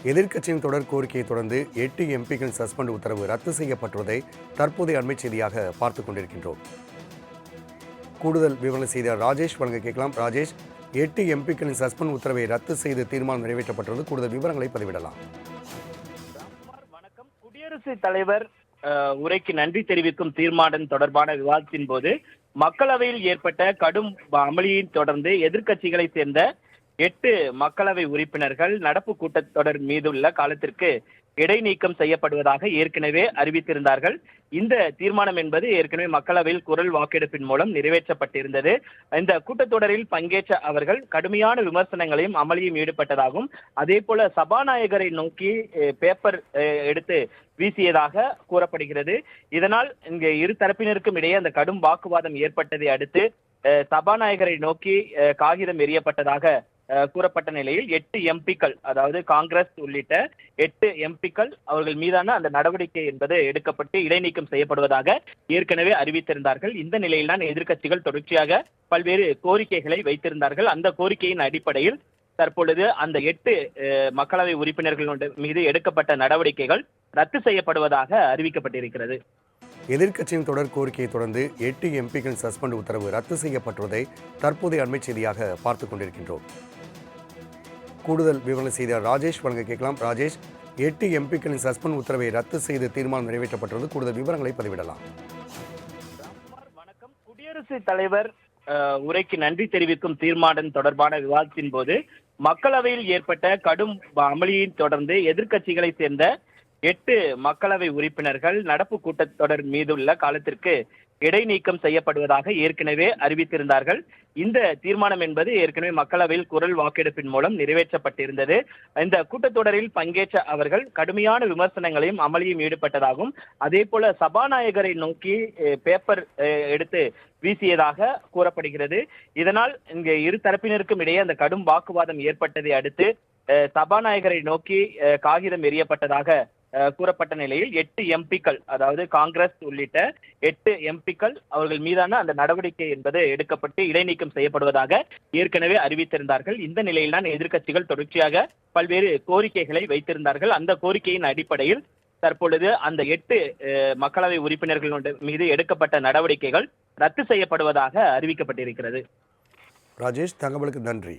எதிர்க்கட்சியின் தொடர் கோரிக்கையை தொடர்ந்து 8 எம்பிக்கள் சஸ்பெண்ட் உத்தரவு ரத்து செய்யப்பட்டுள்ளதை தற்போதைய அண்மை செய்தியாக பார்த்துக் கொண்டிருக்கின்றோம். கூடுதல் விவரம் செய்தியாளர் ராஜேஷ் வழங்க கேட்கலாம். ராஜேஷ், 8 எம்பிக்களின் சஸ்பெண்ட் உத்தரவை ரத்து செய்து தீர்மானம் நிறைவேற்றப்பட்டுள்ளது. கூடுதல் விவரங்களை பதிவிடலாம். வணக்கம். குடியரசுத் தலைவர் உரைக்கு நன்றி தெரிவிக்கும் தீர்மானம் தொடர்பான விவாதத்தின் போது மக்களவையில் ஏற்பட்ட கடும் அமளியை தொடர்ந்து எதிர்க்கட்சிகளை சேர்ந்த 8 மக்களவை உறுப்பினர்கள் நடப்பு கூட்டத்தொடர் மீதுள்ள காலத்திற்கு இடைநீக்கம் செய்யப்படுவதாக ஏற்கனவே அறிவித்திருந்தார்கள். இந்த தீர்மானம் என்பது ஏற்கனவே மக்களவையில் குரல் வாக்கெடுப்பின் மூலம் நிறைவேற்றப்பட்டிருந்தது. இந்த கூட்டத்தொடரில் பங்கேற்ற அவர்கள் கடுமையான விமர்சனங்களையும் அமளியும் ஈடுபட்டதாகவும், அதே போல சபாநாயகரை நோக்கி பேப்பர் எடுத்து வீசியதாக கூறப்படுகிறது. இதனால் இங்கு இரு தரப்பினருக்கும் இடையே அந்த கடும் வாக்குவாதம் ஏற்பட்டதை அடுத்து சபாநாயகரை நோக்கி காகிதம் எறியப்பட்டதாக கூறப்பட்ட நிலையில் 8 எம்பிக்கள், அதாவது காங்கிரஸ் உள்ளிட்ட 8 எம்பிக்கள் அவர்கள் மீதான அந்த நடவடிக்கை என்பது எடுக்கப்பட்டு இடைநீக்கம் செய்யப்படுவதாக ஏற்கனவே அறிவித்திருந்தார்கள். இந்த நிலையில்தான் எதிர்க்கட்சிகள் தொடர்ச்சியாக பல்வேறு கோரிக்கைகளை வைத்திருந்தார்கள். அந்த கோரிக்கையின் அடிப்படையில் தற்பொழுது அந்த 8 மக்களவை உறுப்பினர்கள் மீது எடுக்கப்பட்ட நடவடிக்கைகள் ரத்து செய்யப்படுவதாக அறிவிக்கப்பட்டிருக்கிறது. எதிர்க்கட்சியின் தொடர் கோரிக்கையை தொடர்ந்து 8 எம்பிக்கள் சஸ்பெண்ட் உத்தரவு ரத்து செய்யப்பட்டுள்ளதை தற்போதைய அண்மை செய்தியாக பார்த்துக் கொண்டிருக்கின்றோம். கூடுதல் விவரம் செய்தியாளர் ராஜேஷ் வழங்க கேட்கலாம். ராஜேஷ், 8 எம்பிக்களின் சஸ்பெண்ட் உத்தரவை ரத்து செய்து தீர்மானம் நிறைவேற்றப்பட்டுள்ளது. கூடுதல் விவரங்களை பதிவிடலாம். வணக்கம். குடியரசுத் தலைவர் உரைக்கு நன்றி தெரிவிக்கும் தீர்மானம் தொடர்பான விவாதத்தின் போது மக்களவையில் ஏற்பட்ட கடும் அமளியை தொடர்ந்து எதிர்க்கட்சிகளை சேர்ந்த 8 மக்களவை உறுப்பினர்கள் நடப்பு கூட்டத்தொடர் மீதுள்ள காலத்திற்கு இடைநீக்கம் செய்யப்படுவதாக ஏற்கனவே அறிவித்திருந்தார்கள். இந்த தீர்மானம் என்பது ஏற்கனவே மக்களவையில் குரல் வாக்கெடுப்பின் மூலம் நிறைவேற்றப்பட்டிருந்தது. இந்த கூட்டத்தொடரில் பங்கேற்ற அவர்கள் கடுமையான விமர்சனங்களையும் அமளியும் ஈடுபட்டதாகவும், அதே போல சபாநாயகரை நோக்கி பேப்பர் எடுத்து வீசியதாக கூறப்படுகிறது. இதனால் இங்கு இரு தரப்பினருக்கும் இடையே அந்த கடும் வாக்குவாதம் ஏற்பட்டதை அடுத்து சபாநாயகரை நோக்கி காகிதம் எறியப்பட்டதாக கூறப்பட்ட நிலையில் 8 எம்பிக்கள், அதாவது காங்கிரஸ் உள்ளிட்ட 8 எம்பிக்கள் அவர்கள் மீதான அந்த நடவடிக்கை என்பது எடுக்கப்பட்டு இடைநீக்கம் செய்யப்படுவதாக ஏற்கனவே அறிவித்திருந்தார்கள். இந்த நிலையில்தான் எதிர்க்கட்சிகள் தொடர்ச்சியாக பல்வேறு கோரிக்கைகளை வைத்திருந்தார்கள். அந்த கோரிக்கையின் அடிப்படையில் தற்பொழுது அந்த 8 மக்களவை உறுப்பினர்கள் மீது எடுக்கப்பட்ட நடவடிக்கைகள் ரத்து செய்யப்படுவதாக அறிவிக்கப்பட்டிருக்கிறது. ராஜேஷ், தகவலுக்கு நன்றி.